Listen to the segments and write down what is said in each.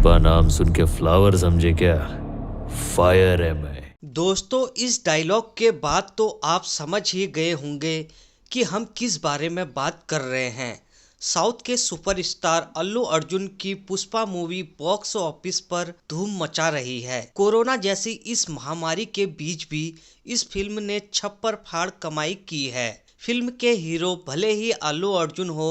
पुष्पा नाम सुन के फ्लावर समझे क्या? फायर है मैं। दोस्तों, इस डायलॉग के बाद तो आप समझ ही गए होंगे कि हम किस बारे में बात कर रहे हैं। साउथ के सुपरस्टार अल्लू अर्जुन की पुष्पा मूवी बॉक्स ऑफिस पर धूम मचा रही है। कोरोना जैसी इस महामारी के बीच भी इस फिल्म ने छप्पर फाड़ कमाई की है। फिल्म के हीरो भले ही अल्लू अर्जुन हो,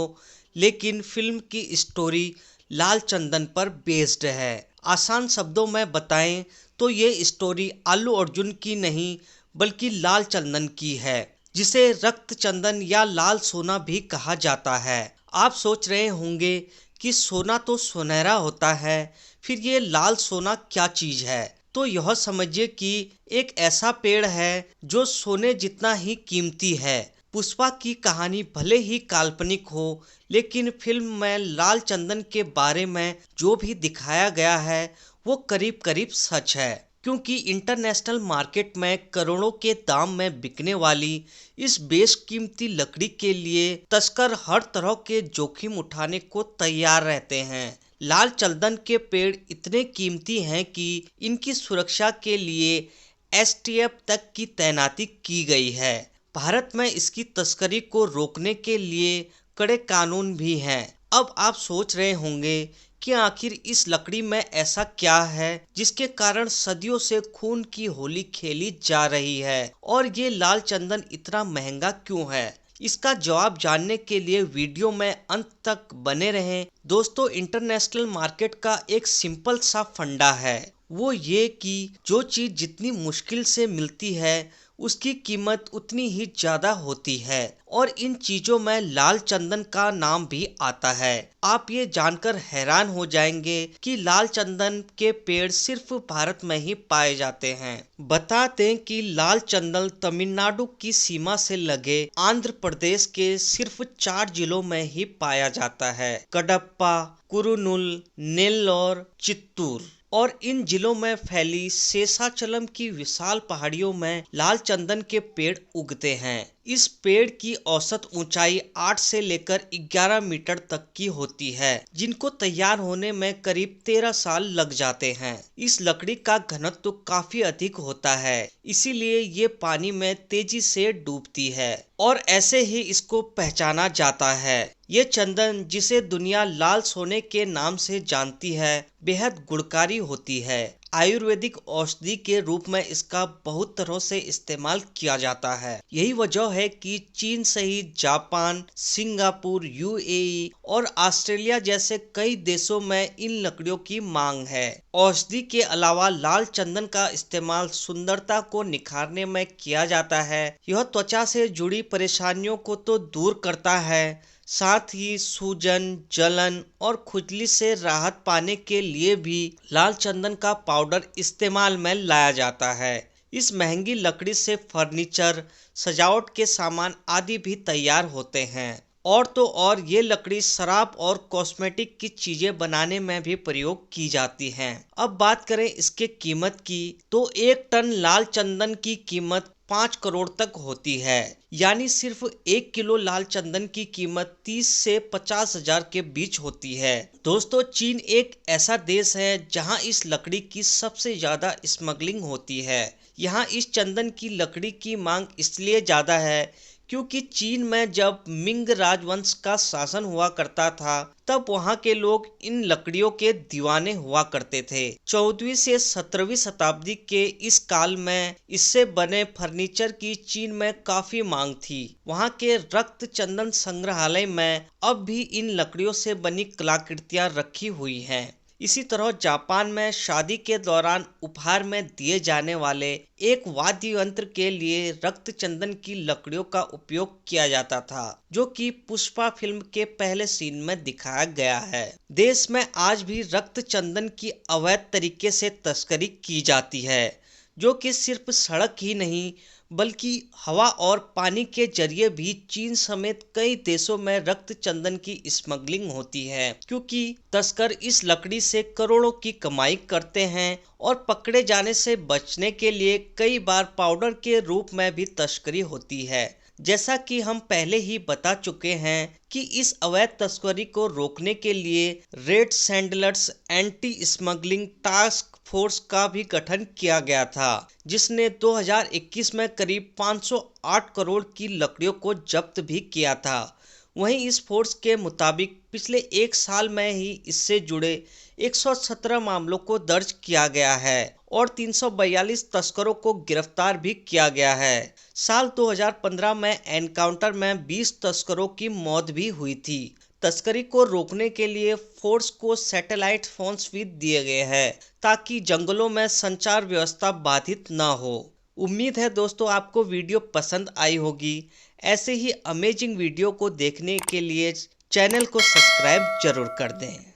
लेकिन फिल्म की स्टोरी लाल चंदन पर बेस्ड है। आसान शब्दों में बताएं तो ये स्टोरी अल्लू अर्जुन की नहीं बल्कि लाल चंदन की है, जिसे रक्त चंदन या लाल सोना भी कहा जाता है। आप सोच रहे होंगे कि सोना तो सुनहरा होता है, फिर ये लाल सोना क्या चीज है? तो यह समझिए कि एक ऐसा पेड़ है जो सोने जितना ही कीमती है। पुष्पा की कहानी भले ही काल्पनिक हो, लेकिन फिल्म में लाल चंदन के बारे में जो भी दिखाया गया है वो करीब करीब सच है। क्योंकि इंटरनेशनल मार्केट में करोड़ों के दाम में बिकने वाली इस बेशकीमती लकड़ी के लिए तस्कर हर तरह के जोखिम उठाने को तैयार रहते हैं। लाल चंदन के पेड़ इतने कीमती हैं कि इनकी सुरक्षा के लिए एसटीएफ तक की तैनाती की गई है। भारत में इसकी तस्करी को रोकने के लिए कड़े कानून भी हैं। अब आप सोच रहे होंगे कि आखिर इस लकड़ी में ऐसा क्या है जिसके कारण सदियों से खून की होली खेली जा रही है, और ये लाल चंदन इतना महंगा क्यों है? इसका जवाब जानने के लिए वीडियो में अंत तक बने रहें। दोस्तों, इंटरनेशनल मार्केट का एक सिंपल सा फंडा है, वो ये कि जो चीज जितनी मुश्किल से मिलती है उसकी कीमत उतनी ही ज्यादा होती है, और इन चीजों में लाल चंदन का नाम भी आता है। आप ये जानकर हैरान हो जाएंगे कि लाल चंदन के पेड़ सिर्फ भारत में ही पाए जाते हैं। बता दें कि लाल चंदन तमिलनाडु की सीमा से लगे आंध्र प्रदेश के सिर्फ 4 जिलों में ही पाया जाता है: कडप्पा, कुरुनुल, नेल्लोर, चित्तूर। और इन जिलों में फैली शेषाचलम की विशाल पहाड़ियों में लाल चंदन के पेड़ उगते हैं। इस पेड़ की औसत ऊंचाई 8 से लेकर 11 मीटर तक की होती है, जिनको तैयार होने में करीब 13 साल लग जाते हैं। इस लकड़ी का घनत्व काफी अधिक होता है, इसीलिए ये पानी में तेजी से डूबती है, और ऐसे ही इसको पहचाना जाता है। ये चंदन, जिसे दुनिया लाल सोने के नाम से जानती है, बेहद गुणकारी होती है। आयुर्वेदिक औषधि के रूप में इसका बहुत तरह से इस्तेमाल किया जाता है। यही वजह है कि चीन सहित जापान, सिंगापुर, यूएई और ऑस्ट्रेलिया जैसे कई देशों में इन लकड़ियों की मांग है। औषधि के अलावा लाल चंदन का इस्तेमाल सुंदरता को निखारने में किया जाता है। यह त्वचा से जुड़ी परेशानियों को तो दूर करता है, साथ ही सूजन, जलन और खुजली से राहत पाने के लिए भी लाल चंदन का पाउडर इस्तेमाल में लाया जाता है। इस महंगी लकड़ी से फर्नीचर, सजावट के सामान आदि भी तैयार होते हैं। और तो और ये लकड़ी शराब और कॉस्मेटिक की चीजें बनाने में भी प्रयोग की जाती हैं। अब बात करें इसके कीमत की, तो 1 टन लाल चंदन की कीमत 5 करोड़ तक होती है। यानी सिर्फ 1 किलो लाल चंदन की कीमत 30 से 50 हजार के बीच होती है। दोस्तों, चीन एक ऐसा देश है जहां इस लकड़ी की सबसे ज्यादा स्मगलिंग होती है। यहाँ इस चंदन की लकड़ी की मांग इसलिए ज्यादा है क्योंकि चीन में जब मिंग राजवंश का शासन हुआ करता था, तब वहाँ के लोग इन लकड़ियों के दीवाने हुआ करते थे। 14वीं से 17वीं शताब्दी के इस काल में इससे बने फर्नीचर की चीन में काफी मांग थी। वहाँ के रक्त चंदन संग्रहालय में अब भी इन लकड़ियों से बनी कलाकृतियाँ रखी हुई हैं। इसी तरह जापान में शादी के दौरान उपहार में दिए जाने वाले एक वाद्य यंत्र के लिए रक्त चंदन की लकड़ियों का उपयोग किया जाता था, जो कि पुष्पा फिल्म के पहले सीन में दिखाया गया है। देश में आज भी रक्त चंदन की अवैध तरीके से तस्करी की जाती है, जो कि सिर्फ सड़क ही नहीं बल्कि हवा और पानी के जरिए भी चीन समेत कई देशों में रक्त चंदन की स्मगलिंग होती है, क्योंकि तस्कर इस लकड़ी से करोड़ों की कमाई करते हैं और पकड़े जाने से बचने के लिए कई बार पाउडर के रूप में भी तस्करी होती है। जैसा कि हम पहले ही बता चुके हैं कि इस अवैध तस्करी को रोकने के लिए red sanders anti smuggling task force का भी गठन किया गया था, जिसने 2021 में करीब 508 करोड़ की लकड़ियों को जब्त भी किया था। वहीं इस फोर्स के मुताबिक पिछले एक साल में ही इससे जुड़े 117 मामलों को दर्ज किया गया है और 342 तस्करों को गिरफ्तार भी किया गया है। साल 2015 में एनकाउंटर में 20 तस्करों की मौत भी हुई थी। तस्करी को रोकने के लिए फोर्स को सैटेलाइट फोन्स भी दिए गए हैं ताकि जंगलों में संचार व्यवस्था बाधित न हो। उम्मीद है दोस्तों आपको वीडियो पसंद आई होगी। ऐसे ही अमेजिंग वीडियो को देखने के लिए चैनल को सब्सक्राइब जरूर कर दें।